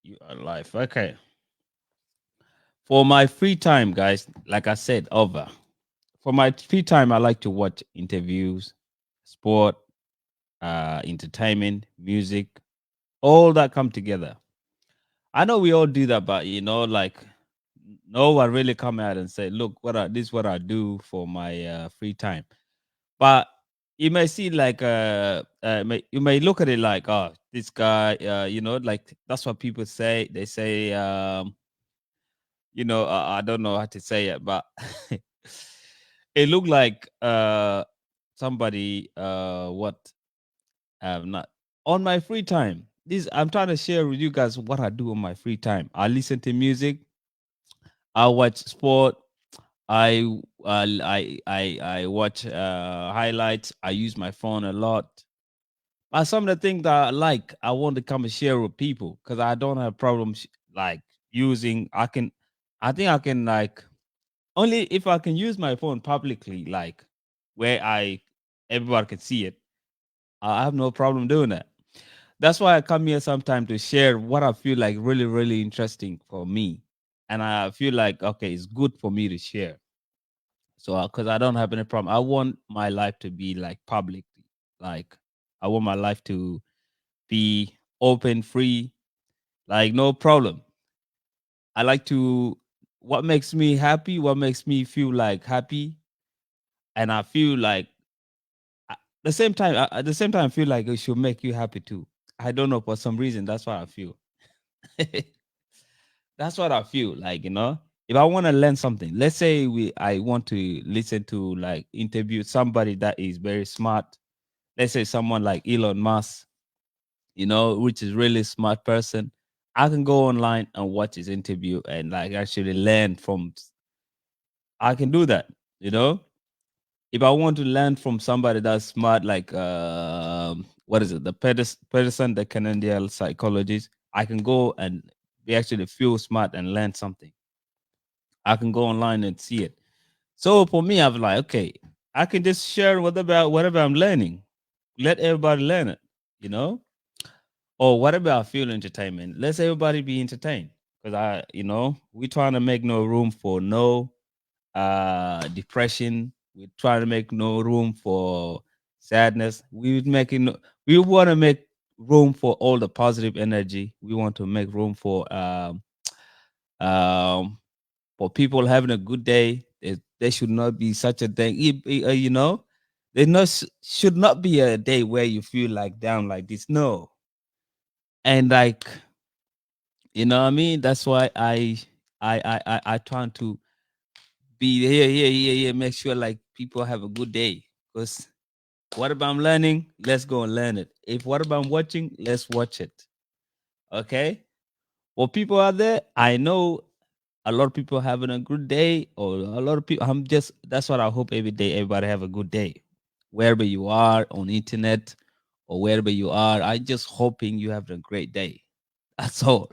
You are live. Okay. For my free time, guys, like I said, over. For my free time, I like to watch interviews, sport, entertainment, music, all that come together. I know we all do that, but like no one really come out and say, "Look, this is what I do for my free time." But you may see like you may look at it like, oh, this guy, like that's what people say. They say, I don't know how to say it, but it looked like somebody what not on my free time. This I'm trying to share with you guys what I do on my free time. I listen to music, I watch sport, I watch highlights, I use my phone a lot. But some of the things that I like, I want to come and share with people because I don't have problems like using. I think I can like only if I can use my phone publicly, like where everybody can see it. I have no problem doing that. That's why I come here sometime to share what I feel like really, really interesting for me, and I feel like okay, it's good for me to share. So, because I don't have any problem, I want my life to be like public, like I want my life to be open, free, like no problem. I like to what makes me happy, what makes me feel like happy, and I feel like at the same time, I feel like it should make you happy too. I don't know for some reason. That's what I feel. That's what I feel like. If I want to learn something, let's say I want to listen to like interview somebody that is very smart. Let's say someone like Elon Musk, which is really smart person. I can go online and watch his interview and like actually learn from. I can do that. You know, if I want to learn from somebody that's smart, like what is it, the Pedersen, the Canadian psychologist, I can go and be actually feel smart and learn something. I can go online and see it. So for me, I'm like, okay, I can just share whatever I'm learning. Let everybody learn it, you know? Or whatever I feel entertainment. Let's everybody be entertained. Because we're trying to make no room for no depression. We're trying to make no room for sadness. We want to make room for all the positive energy. We want to make room um for people having a good day. There should not be such a thing. There should not be a day where you feel like down like this. No, and like what I mean. That's why I trying to be here. Make sure like people have a good day. Because whatever I'm learning, let's go and learn it. If whatever I'm watching, let's watch it. Okay. Well, people out there, I know a lot of people having a good day, or a lot of people. That's what I hope every day. Everybody have a good day, wherever you are on internet or wherever you are. I just hoping you have a great day. That's all,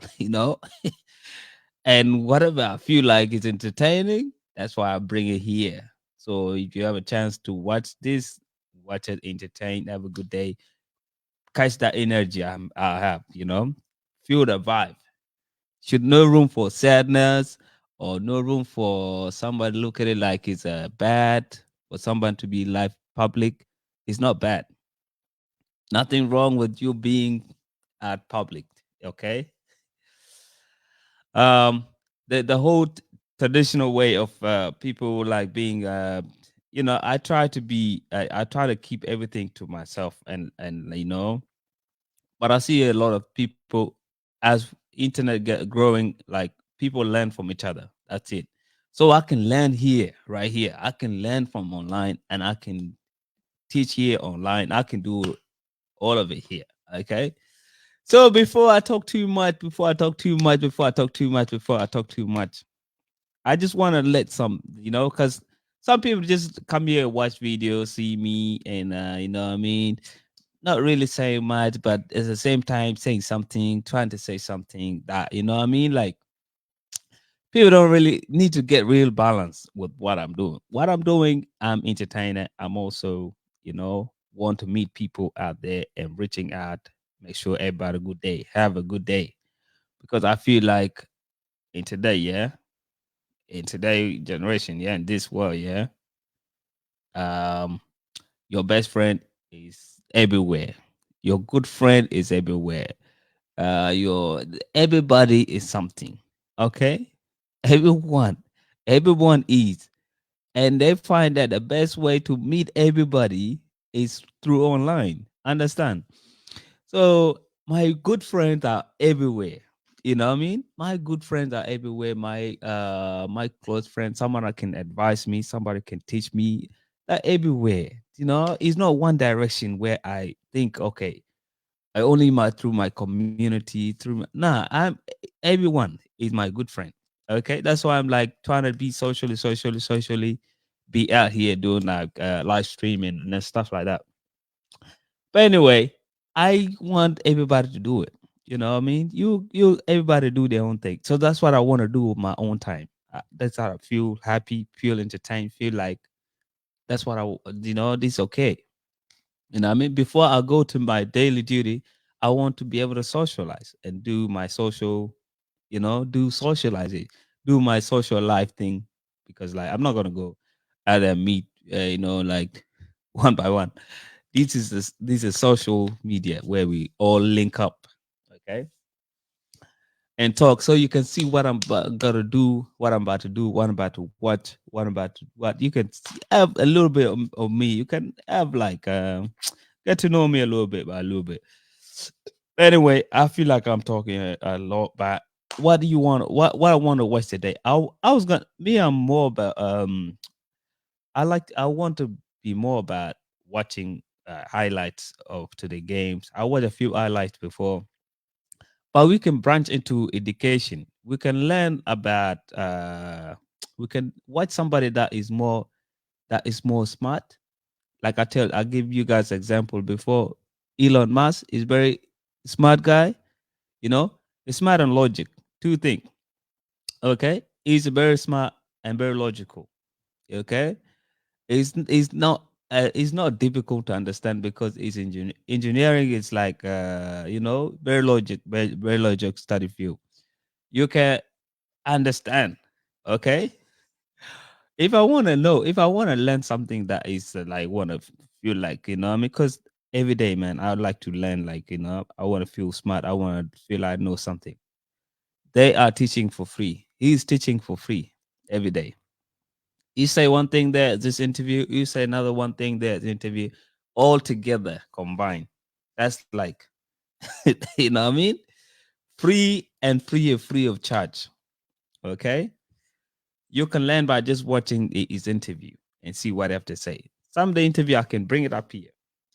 And whatever I feel like is entertaining, that's why I bring it here. So if you have a chance to watch this, watch it, entertain, have a good day, catch that energy I have, feel the vibe. Should no room for sadness or no room for somebody look at it like it's bad for someone to be live public. It's not bad. Nothing wrong with you being at public. Okay. Um, the whole traditional way of people like being I try to be I try to keep everything to myself and but I see a lot of people as internet get growing, like people learn from each other. That's it. So I can learn here, right here. I can learn from online and I can teach here online. I can do all of it here. Okay. So before I talk too much, before I talk too much, before I talk too much, before I talk too much, I just want to let because some people just come here, watch videos, see me, and what I mean, not really saying much, but at the same time saying something, trying to say something that what I mean. Like people don't really need to get real balance with what I'm doing. What I'm doing, I'm entertaining. I'm also, want to meet people out there and reaching out, make sure everybody a good day, have a good day. because I feel like in today, yeah, in today generation, yeah, in this world, yeah, um, your best friend is everywhere. Your good friend is everywhere. Your everybody is something. Okay, everyone, everyone is, and they find that the best way to meet everybody is through online. Understand? So my good friends are everywhere. You know what I mean? My good friends are everywhere. My close friends, someone that can advise me, somebody can teach me. They're everywhere. You know, it's not one direction where I think, okay, I only my through my community, nah, everyone is my good friend. Okay. That's why I'm like trying to be socially, be out here doing like live streaming and stuff like that. But anyway, I want everybody to do it. You know what I mean? Everybody do their own thing. So that's what I want to do with my own time. That's how I feel happy, feel entertained, feel like that's what this okay. You know what I mean? Before I go to my daily duty, I want to be able to socialize and do my social, do socializing, do my social life thing because like I'm not gonna go out and meet, like one by one. This is social media where we all link up, okay, and talk, so you can see what gonna do, what I'm about to do, what I'm about to watch, what I'm about to what. You can have a little bit of me. You can have like get to know me a little bit by a little bit. Anyway, I feel like I'm talking a lot, but what do you want? What I want to watch today? I was gonna me. I'm more about I want to be more about watching highlights of today games. I watched a few highlights before, but we can branch into education. We can learn about. We can watch somebody that is more smart. Like I give you guys example before. Elon Musk is very smart guy. You know, he's smart on logic. Two things. Okay, he's very smart and very logical. Okay, it's not difficult to understand because it's engineering. It's like very very logic study field. You can understand. Okay, if I want to learn something that is like want to feel like I mean, because every day, man, I would like to learn. Like I want to feel smart. I want to feel I know something. They are teaching for free. He's teaching for free every day. You say one thing there, this interview, you say another one thing there, the interview, all together combined. That's like, you know what I mean? Free of charge. Okay. You can learn by just watching his interview and see what they have to say. Some of the interview, I can bring it up here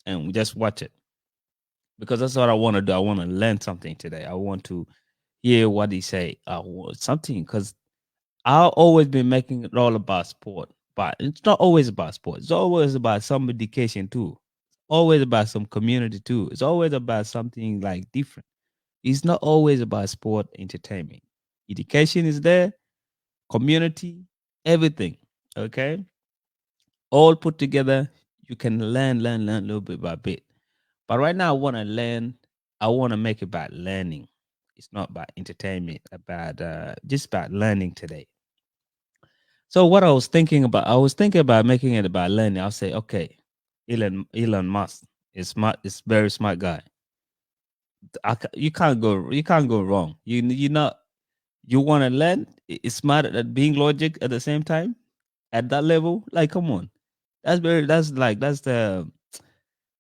and we just watch it because that's what I want to do. I want to learn something today. I want to hear what he say. Something because I've always been making it all about sport, but it's not always about sport. It's always about some education too. Always about some community too. It's always about something like different. It's not always about sport entertainment. Education is there, community, everything. Okay, all put together. You can learn a little bit by bit. But right now, I want to learn. I want to make it about learning. It's not about entertainment. About just about learning today. So what I was thinking about making it about learning. I'll say, okay, Elon Musk is smart, is very smart guy. You can't go wrong. You not you want to learn. Is smart at being logic at the same time at that level. Like, come on, that's the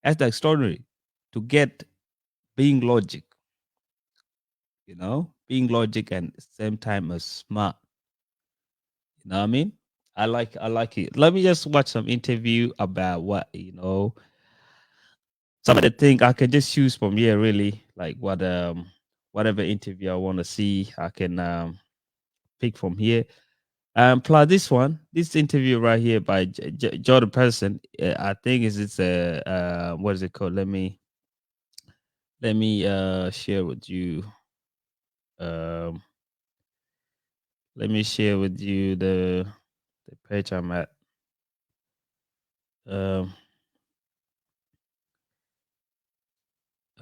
extraordinary to get being logic. Being logic and same time as smart. You know what I mean? I like it. Let me just watch some interview about what some of the thing I can just choose from here really like whatever interview I want to see I can pick from here. Plus this interview right here by Jordan Peterson. I think it's a what is it called? Let me share with you. Um, let me share with you the page I'm at. Um,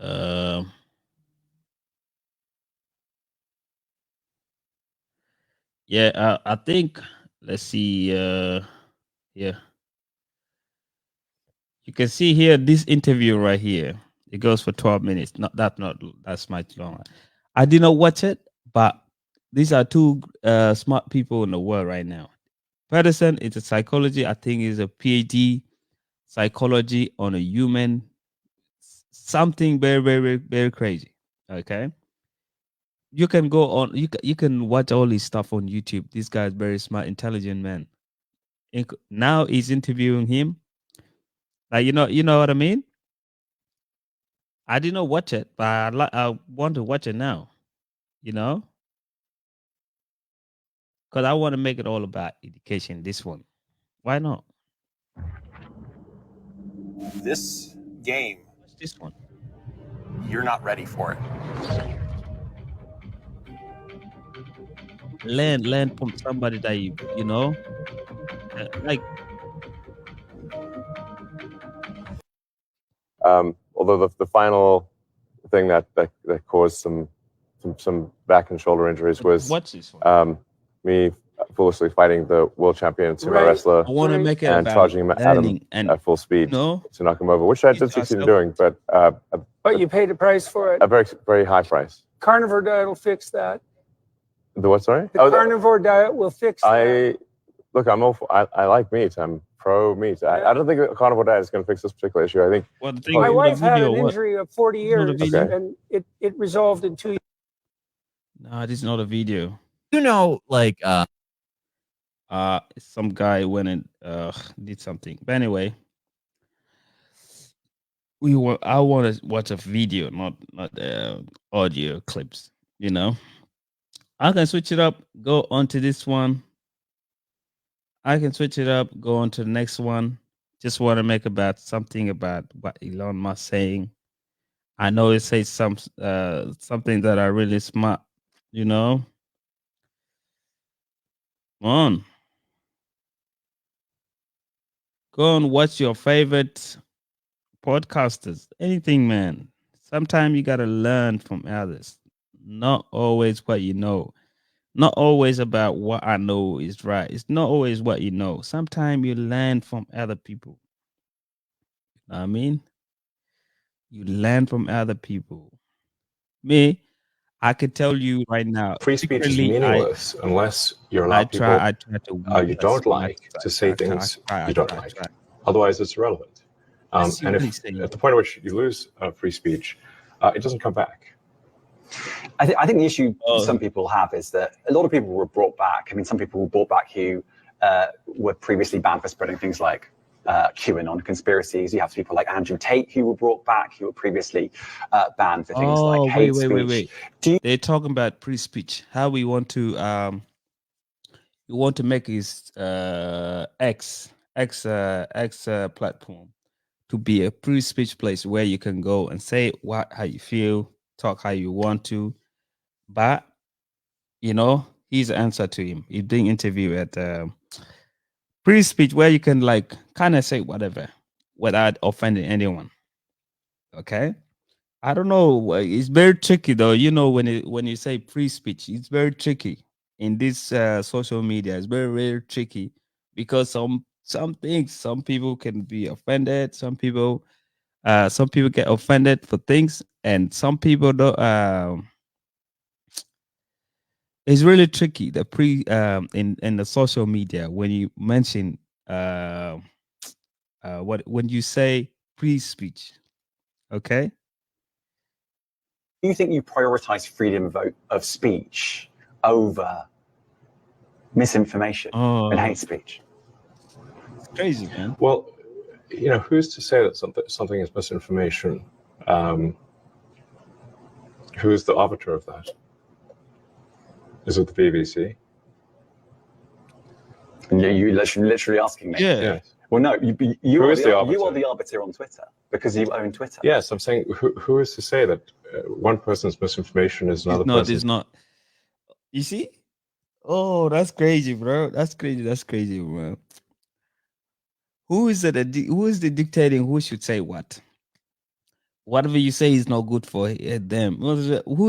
um, Yeah, I think. Let's see. Yeah, you can see here this interview right here. It goes for 12 minutes. Not that's much longer. I did not watch it, but these are two smart people in the world right now. Pedersen is a psychology. I think is a PhD psychology on a human. Something very very very crazy. Okay, you can go on. You can watch all his stuff on YouTube. This guy is very smart, intelligent man. Now he's interviewing him. Like you know what I mean. I did not watch it, but I want to watch it now. You know, because I want to make it all about education. This one, why not? This game, Watch this one. you're not ready for it. Learn from somebody that you know, like. Although the final thing that caused some back and shoulder injuries was Watch this one. me foolishly fighting the world champion sumo wrestler I want to make it and about charging him at him learning and at full speed no, to knock him over, which I did These are succeed in self- doing, but But you paid a price for it. a very high price. Carnivore diet will fix that. The what? Sorry. The carnivore diet will fix that. Look, I'm all. I like meat. I'm pro meat. I don't think a carnivore diet is going to fix this particular issue. I think well, the thing My in the wife had video, an what? injury of 40 It's not a years, video. and it resolved in 2 years. No, this is not a video. You know, like Some guy went and did something. But anyway, I want to watch a video, not audio clips. You know, I can switch it up. Go on to this one. I can switch it up. Go on to the next one. Just want to make about something about what Elon Musk saying. I know it says something that are really smart. You know, on. Go and watch your favorite podcasters. Anything, man. Sometimes you gotta learn from others. Not always what you know. Not always about what I know is right. It's not always what you know. Sometimes you learn from other people. You know what I mean? You learn from other people. Me, I could tell you right now. Free speech is secretly, meaningless unless you allow I try people to you don't like to say things you don't like. Otherwise, it's irrelevant. And if at the point at which you lose free speech, it doesn't come back. I think the issue some people have is that a lot of people were brought back. I mean, some people were brought back who were previously banned for spreading things like QAnon conspiracies. You have people like Andrew Tate who were brought back, who were previously banned for things like hate speech. They're talking about free speech. How we want to make his X platform to be a free speech place where you can go and say how you feel, talk how you want to. But you know, his answer to him. He's doing interview at free speech where you can like kind of say whatever without offending anyone. Okay. I don't know. It's very tricky though. You know, when you say free speech, it's very tricky in this social media. It's very, very tricky because some things, some people can be offended. Some people get offended for things, and some people don't. It's really tricky. The in the social media when you mention when you say free speech, okay. Do you think you prioritize freedom of speech over misinformation and hate speech? It's crazy, man. Well, you know, who's to say that something is misinformation? Who's the arbiter of that? Is it the BBC? And you literally asking me? Yeah. Yes. Well, no, you are the arbiter on Twitter because you own Twitter. Yes, I'm saying who is to say that one person's misinformation is another person's? It's not. You see? Oh, that's crazy, bro. That's crazy, bro. Who is it? Who is the dictating who should say what? Whatever you say is not good for them. Who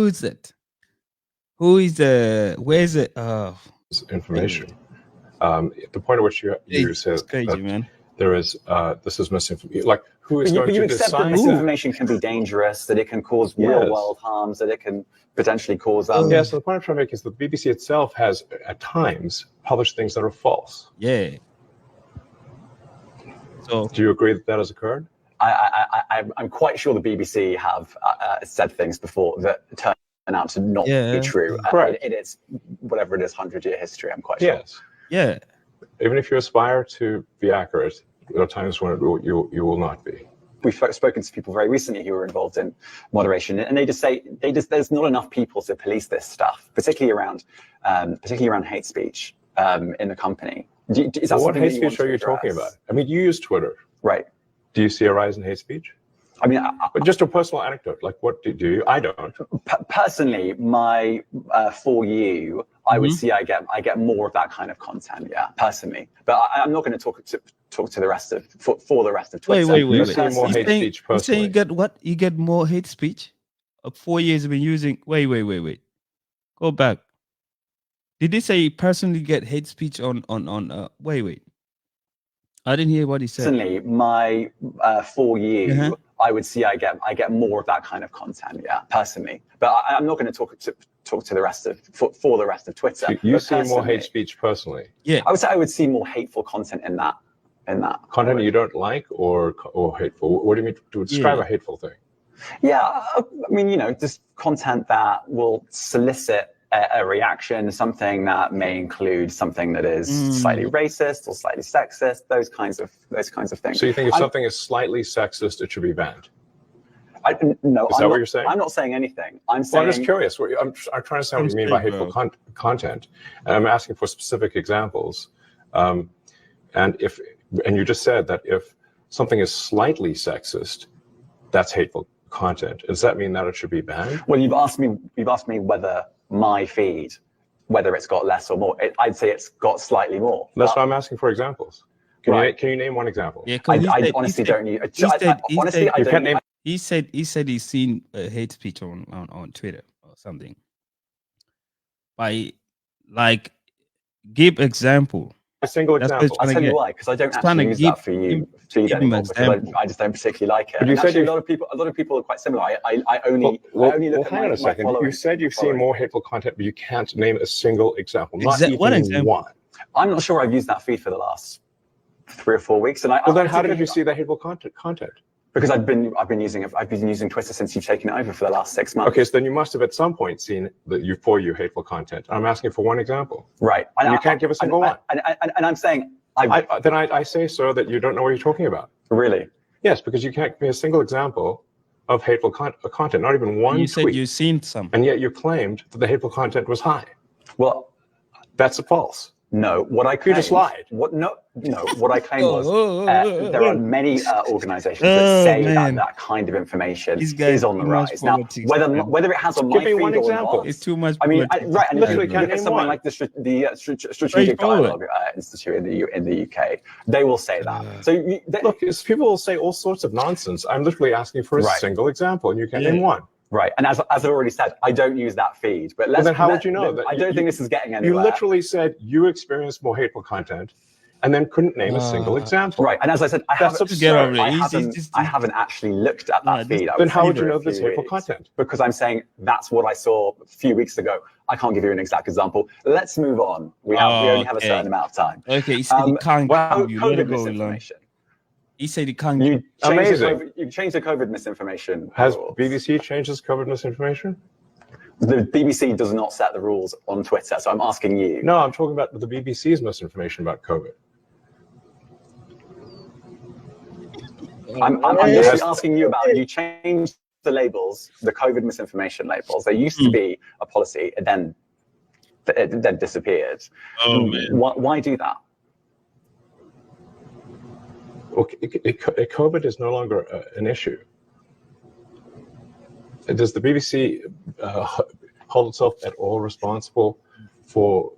is it? Who is the? Where is it? information. The point at which you said crazy, that man. there is this is misinformation. Like, who is going you to accept that decide? misinformation can be dangerous, that it can cause real world harms, that it can potentially cause. Yeah. So the point I'm trying to make is that the BBC itself has at times published things that are false. Yeah. So do you agree that that has occurred? I'm quite sure the BBC have said things before that turn out to not be true. Correct. It is whatever it is, 100-year history. I'm quite sure. Yes. Yeah. Even if you aspire to be accurate, there are times when you will not be. We've spoken to people very recently who were involved in moderation, and they just say there's not enough people to police this stuff, particularly around hate speech in the company. Is that what hate that speech are you talking about? I mean, you use Twitter, right? Do you see a rise in hate speech? I mean, but just a personal anecdote. Like, what do you? I don't. Personally, my for you, I would see I get more of that kind of content. Yeah, personally, but I'm not going to talk to the rest of for the rest of Twitter. Wait. You see more hate speech personally. You say you get what? You get more hate speech? 4 years you've been using. Wait. Go back. Did he say you personally get hate speech on? Wait. I didn't hear what he said. Personally, my for you, I would see I get more of that kind of content. Yeah, personally, but I'm not going to talk to the rest of for the rest of Twitter. So you see more hate speech personally? Yeah, I would say I would see more hateful content in that. Content you don't like or hateful. What do you mean to describe a hateful thing? Yeah, I mean, just content that will solicit a reaction, something that may include something that is slightly racist or slightly sexist, those kinds of things. So you think if something is slightly sexist, it should be banned? No, is that what you're saying? I'm not saying anything. I'm just curious. I'm trying to understand what you mean by hateful content, and I'm asking for specific examples. And you just said that if something is slightly sexist, that's hateful content. Does that mean that it should be banned? Well, you've asked me whether my feed, whether it's got less or more. I'd say it's got slightly more. That's why I'm asking for examples. Can you name one example? Yeah, I honestly don't. Honestly, I don't name. He said he's seen hate speech on Twitter or something. Like, give example. A single example. I'll tell you why, because I don't actually use that for you. I just don't particularly like it. But you said a lot of people are quite similar. I only look at hang on a second. You said you've seen more hateful content, but you can't name a single example. Not even one. I'm not sure I've used that feed for the last 3 or 4 weeks. And then how did you see that hateful content? Because I've been using Twitter since you've taken it over for the last 6 months. Okay, so then you must have at some point seen the for you hateful content. I'm asking for one example. Right. And you can't give a single one. And I'm saying I say, sir, that you don't know what you're talking about. Really? Yes, because you can't give me a single example of hateful content, not even one tweet. You said you've seen some. And yet you claimed that the hateful content was high. Well, that's false. No, what I claimed. You just lied. What I claimed was there are many organizations that say that kind of information is on the rise. Now, whether it has on my feed or not, it's too much. I mean, right, and look at something like the Strategic Dialogue Institute in the UK. They will say that. So look, people will say all sorts of nonsense. I'm literally asking for a single example, and you can't name one. Right, and as I've already said, I don't use that feed. But then how would you know? I don't think this is getting anywhere. You literally said you experienced more hateful content, and then couldn't name a single example. Right, and as I said, I haven't actually looked at that feed. Then how would you know this hateful content? Because I'm saying that's what I saw a few weeks ago. I can't give you an exact example. Let's move on. We only have a certain amount of time. Okay, so you can't. COVID misinformation. He said he can't. You changed the COVID misinformation. Has BBC changed its COVID misinformation? The BBC does not set the rules on Twitter, so I'm asking you. No, I'm talking about the BBC's misinformation about COVID. I'm just asking you about, you changed the labels, the COVID misinformation labels. There used to be a policy, and then it disappeared. Oh, man. Why do that? Okay, COVID is no longer an issue. Does the BBC hold itself at all responsible for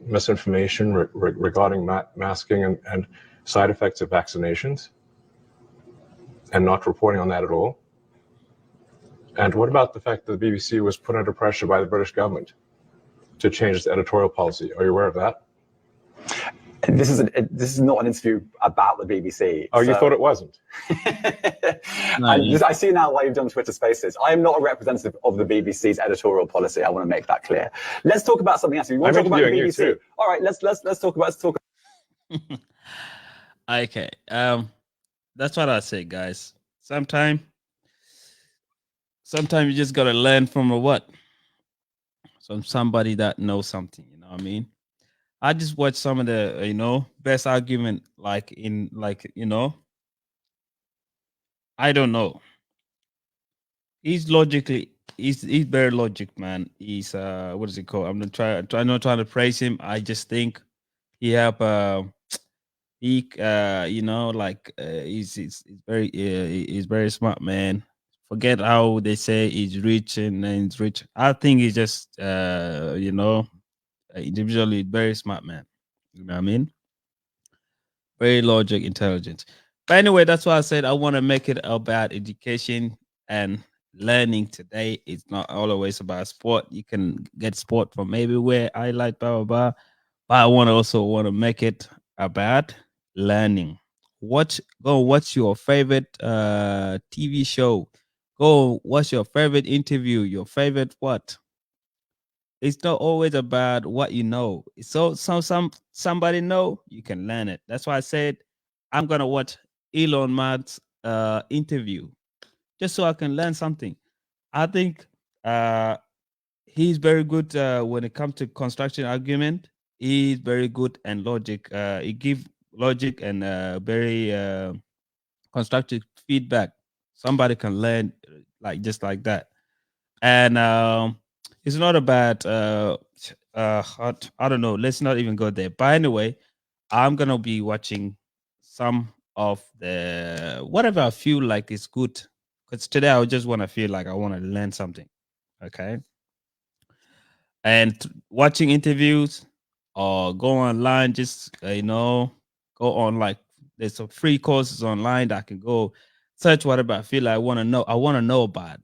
misinformation regarding masking and side effects of vaccinations, and not reporting on that at all? And what about the fact that the BBC was put under pressure by the British government to change its editorial policy. Are you aware of that? This is not an interview about the BBC. Oh, you thought it wasn't? I see now why you've done Twitter Spaces. I am not a representative of the BBC's editorial policy. I want to make that clear. Let's talk about something else. You want to talk about the BBC? All right, let's talk about. Okay. That's what I say, guys. Sometimes you just gotta learn from somebody that knows something. You know what I mean? I just watched some of the best argument, I don't know. He's very logic, man. He's what is it called? I'm not trying to praise him. I just think he have he's he's very smart, man. Forget how they say he's rich and he's rich. I think he's just individually very smart, man. You know what I mean? Very logic, intelligent. But anyway, that's why I said I want to make it about education and learning today. It's not always about sport. You can get sport from everywhere. I like blah blah blah. But I want to make it about learning. Go watch your favorite TV show. Go watch your favorite interview, your favorite what. It's not always about what you know. So somebody know, you can learn it. That's why I said I'm gonna watch Elon Musk's interview just so I can learn something. I think he's very good when it comes to construction argument. He's very good and logic. He give logic and very constructive feedback. Somebody can learn just like that. And it's not about I don't know. Let's not even go there. But anyway, I'm gonna be watching some of the whatever I feel like is good. Because today I just want to feel like I want to learn something. Okay. And watching interviews or go online, just go on there's some free courses online that I can go search whatever I feel like I want to know. I want to know about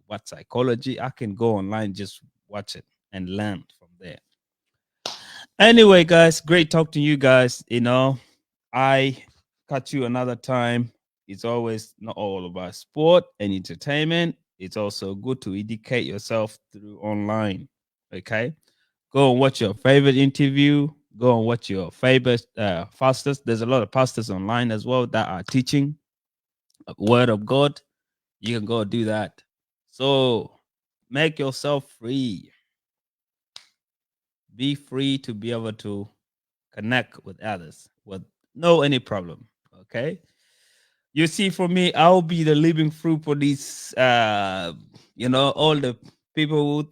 what psychology. I can go online, just watch it and learn from there. Anyway, guys, great talk to you guys. I catch you another time. It's always not all about sport and entertainment. It's also good to educate yourself through online. Okay. Go and watch your favorite interview. Go and watch your favorite pastors. There's a lot of pastors online as well that are teaching a word of God. You can go do that. So make yourself free. Be free to be able to connect with others with no any problem. Okay. You see, for me, I'll be the living fruit for these all the people who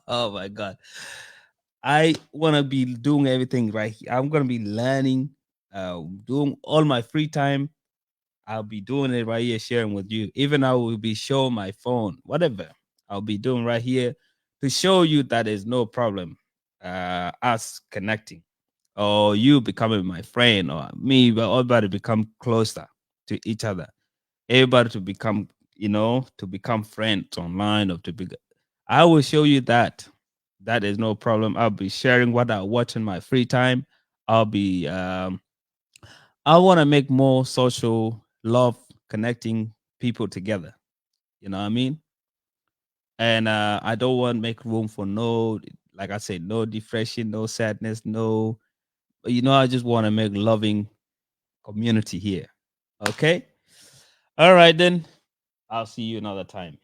oh my god. I want to be doing everything right here. I'm gonna be learning, doing all my free time. I'll be doing it right here, sharing with you. Even I will be showing my phone, whatever I'll be doing right here to show you that there's no problem. Us connecting, or you becoming my friend, or me, but everybody become closer to each other. Everybody to become, to become friends online, or to be. I will show you that. That is no problem. I'll be sharing what I watch in my free time. I'll be I want to make more social love, connecting people together. You know what I mean? And I don't want to make room for like I said, no depression, no sadness, no. I just want to make loving community here. Okay. All right then. I'll see you another time.